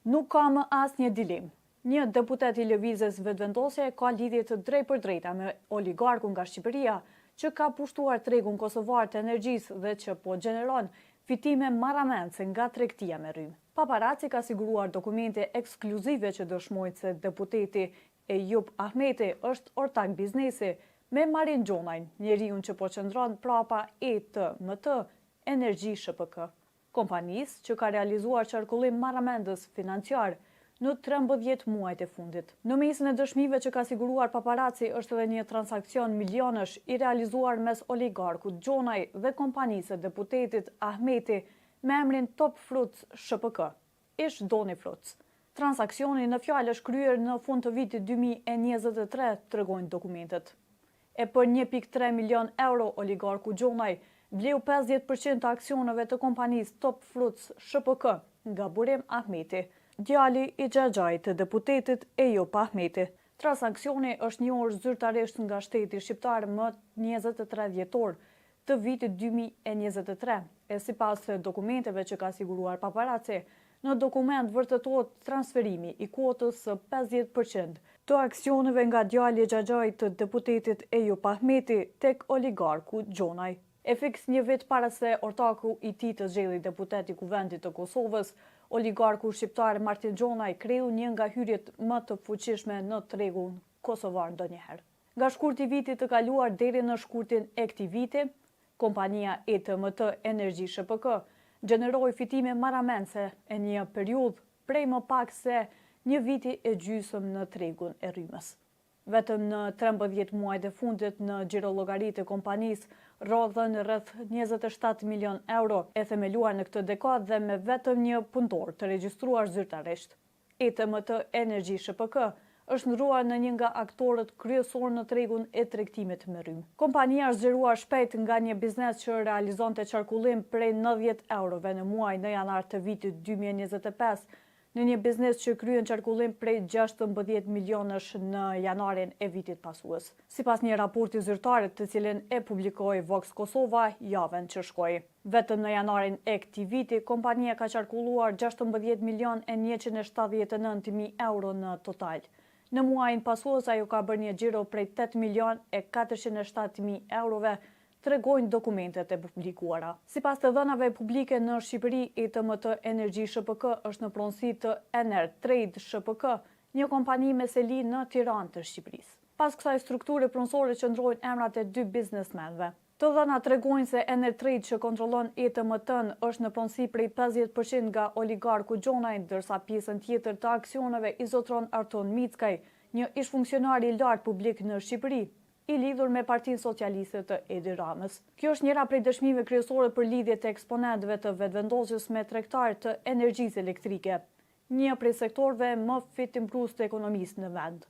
Nuk ka më asnjë dilemë. Një deputet i lëvizjes vetëvendosje ka lidhje të drejtpërdrejta me oligarkun nga Shqipëria që ka pushtuar tregun kosovar të energjisë dhe që po gjeneron fitime marramendse nga tregtia me rrymë. Paparaci ka siguruar dokumente ekskluzive që dëshmojnë se deputeti Ejup Ahmeti është ortak biznesi me Marin Gjonajn, njeriu që po qëndron prapa ETMT Energji SHPK, kompanisë që ka realizuar qarkullim marramendës financiar në 13 muajt e fundit. Në mesën e dëshmive që ka siguruar paparaci është edhe një transakcion milionësh i realizuar mes oligarkut Gjonaj dhe kompanisë e deputetit Ahmeti me emrin Top Fruits SHPK, ish Doni Fruits. Transakcioni në fjalë është kryer në fund të vitit 2023, tregojnë dokumentet. E për 1.3 milion euro oligarku Gjonaj bleu 50% të aksioneve të kompanisë Top Fruits SHPK nga Burim Ahmeti, djali i xhaxhait të deputetit Ejup Ahmeti. Transakcioni është njohur zyrtarisht nga shteti shqiptar më 23 dhjetor të vitit 2023, e sipas dokumenteve që ka siguruar paparaci, në dokument vërtetohet transferimi i kuotës së 50% të aksioneve nga djali i xhaxhait të deputetit Ejup Ahmeti tek oligarku Gjonaj. E fiks një vit para se ortaku i tij të zgjedhur deputet i Kuvendit të Kosovës, oligarku shqiptar Martin Gjonaj kreu një nga hyrjet më të fuqishme në tregun kosovar ndonjëherë. Nga shkurti i vitit të kaluar deri në shkurtin e këtij viti, kompania ETMT Energji SHPK gjeneroi fitime marramendse e një periudhë prej më pak se një viti e gjysmë në tregun e rrymës. Vetëm në 13 muajt e fundit në xhirollogarit e kompanisë rrodhën rreth 27 milion euro, e themeluar në këtë dekadë dhe me vetëm një punëtor të regjistruar zyrtarisht. ETMT Energji SHPK është ndruar në një nga aktorët kryesor në tregun e tregtimit me rrymë. Kompania është zgjeruar shpejt nga një biznes që realizonte qarkullim prej 90 eurove në muaj në janar të vitit 2025, në një biznes që kryen qarkullim prej 16 milionësh në janarin e vitit pasues, sipas një raporti zyrtar të cilin e publikoi Vox Kosova javën që shkoi. Vetëm në janarin e këtij viti, kompania ka qarkulluar 16 milion e 179.000 euro në total. Në muajin pasues ajo ka bërë një xhiro prej 8 milion e 407.000 eurove, tregojnë dokumentet e publikuara. Sipas të dhënave publike në Shqipëri, ETMT Energji SHPK është në pronësi të Enertrade SHPK, një kompani me seli në Tiranë të Shqipërisë. Pas kësaj strukture pronësore qëndrojnë emrat e dy biznesmenëve. Të dhëna tregojnë se Enertrade që kontrollon ETMT-n është në pronësi prej 50% nga oligarku Gjonaj, ndërsa pjesën tjetër të aksioneve i zotron Arton Mickaj, një ish funksionar i lartë publik në Shqipëri, i lidhur me Partinë Socialiste të Edi Ramës. Kjo është njëra prej dëshmive kryesore për lidhjet e eksponentëve të vetëvendosjes me tregtarë të energjisë elektrike, një prej sektorëve më fitimprus të ekonomisë në vend.